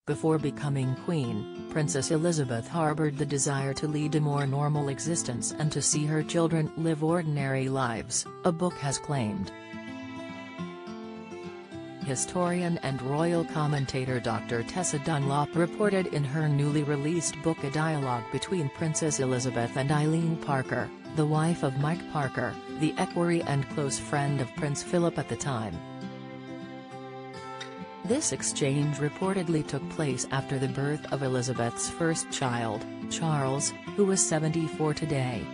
Before becoming queen, Princess Elizabeth harbored the desire to lead a more normal existence and to see her children live ordinary lives, a book has claimed. Historian and royal commentator Dr. Tessa Dunlop reported in her newly released book a dialogue between Princess Elizabeth and Eileen Parker, the wife of Mike Parker, the equerry and close friend of Prince Philip at the time. This exchange reportedly took place after the birth of Elizabeth's first child, Charles, who was 74 today.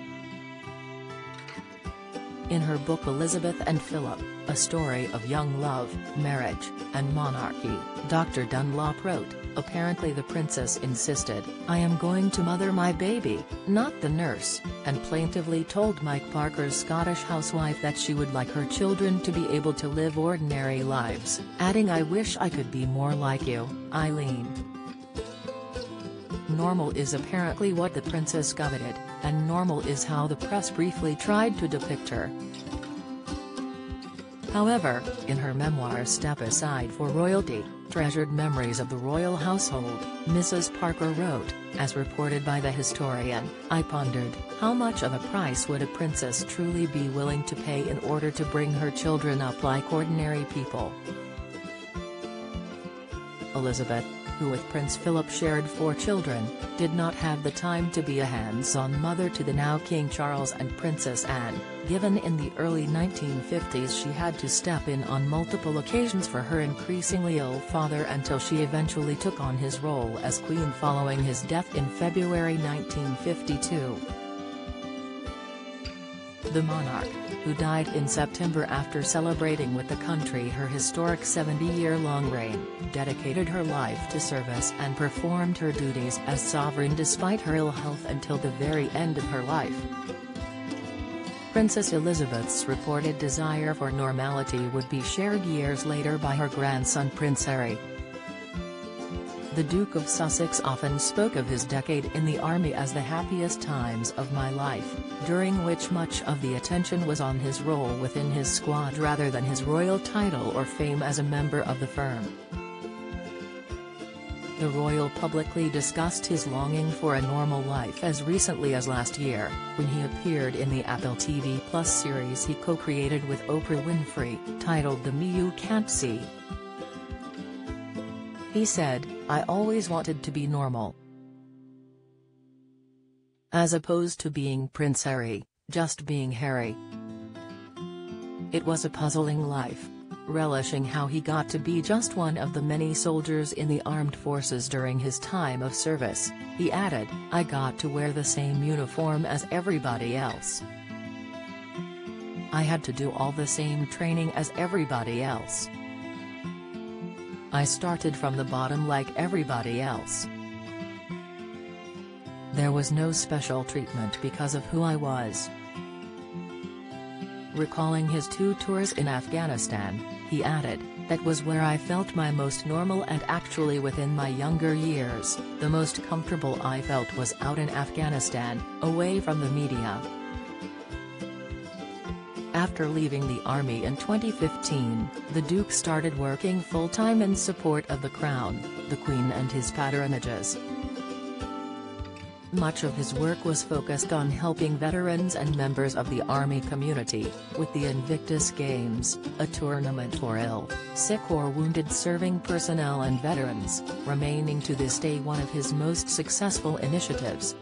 In her book Elizabeth and Philip, A Story of Young Love, Marriage, and Monarchy, Dr. Dunlop wrote, apparently the princess insisted, "I am going to mother my baby, not the nurse," and plaintively told Mike Parker's Scottish housewife that she would like her children to be able to live ordinary lives, adding, "I wish I could be more like you, Eileen." Normal is apparently what the princess coveted, and normal is how the press briefly tried to depict her. However, in her memoir Step Aside for Royalty, Treasured Memories of the Royal Household, Mrs. Parker wrote, as reported by the historian, "I pondered, how much of a price would a princess truly be willing to pay in order to bring her children up like ordinary people?" Elizabeth, who with Prince Philip shared 4 children, did not have the time to be a hands-on mother to the now King Charles and Princess Anne, given in the early 1950s she had to step in on multiple occasions for her increasingly ill father until she eventually took on his role as queen following his death in February 1952. The monarch, who died in September after celebrating with the country her historic 70-year-long reign, dedicated her life to service and performed her duties as sovereign despite her ill health until the very end of her life. Princess Elizabeth's reported desire for normality would be shared years later by her grandson Prince Harry. The Duke of Sussex often spoke of his decade in the army as the happiest times of my life, during which much of the attention was on his role within his squad rather than his royal title or fame as a member of the firm. The royal publicly discussed his longing for a normal life as recently as last year, when he appeared in the Apple TV Plus series he co-created with Oprah Winfrey, titled The Me You Can't See. He said, "I always wanted to be normal. As opposed to being Prince Harry, just being Harry. It was a puzzling life. Relishing how he got to be just one of the many soldiers in the armed forces during his time of service," he added, "I got to wear the same uniform as everybody else. I had to do all the same training as everybody else. I started from the bottom like everybody else. There was no special treatment because of who I was." Recalling his 2 tours in Afghanistan, he added, "That was where I felt my most normal and actually within my younger years, the most comfortable I felt was out in Afghanistan, away from the media." After leaving the army in 2015, the Duke started working full-time in support of the Crown, the Queen and his patronages. Much of his work was focused on helping veterans and members of the Army community, with the Invictus Games, a tournament for ill, sick or wounded serving personnel and veterans, remaining to this day one of his most successful initiatives.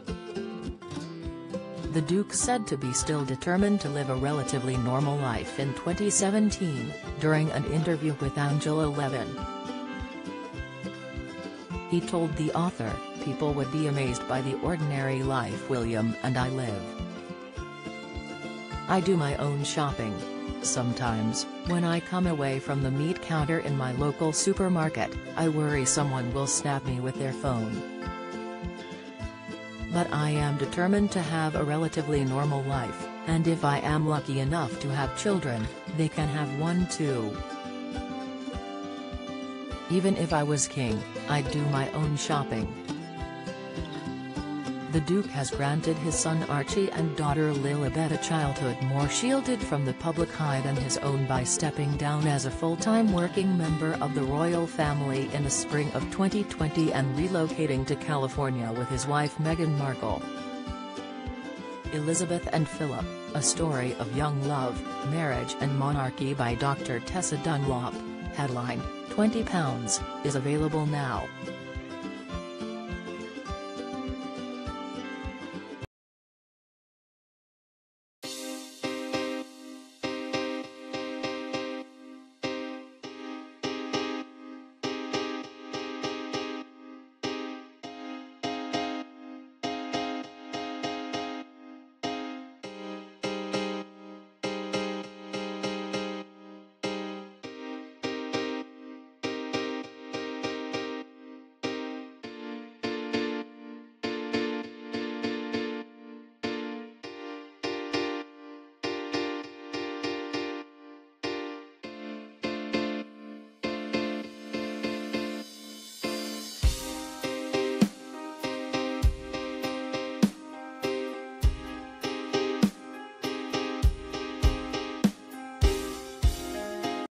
The Duke said to be still determined to live a relatively normal life in 2017, during an interview with Angela Levin. He told the author, "People would be amazed by the ordinary life William and I live. I do my own shopping. Sometimes, when I come away from the meat counter in my local supermarket, I worry someone will snap me with their phone. But I am determined to have a relatively normal life, and if I am lucky enough to have children, they can have one too. Even if I was king, I'd do my own shopping." The Duke has granted his son Archie and daughter Lilibet a childhood more shielded from the public eye than his own by stepping down as a full-time working member of the royal family in the spring of 2020 and relocating to California with his wife Meghan Markle. Elizabeth and Philip, A Story of Young Love, Marriage and Monarchy by Dr. Tessa Dunlop, headline, £20, is available now.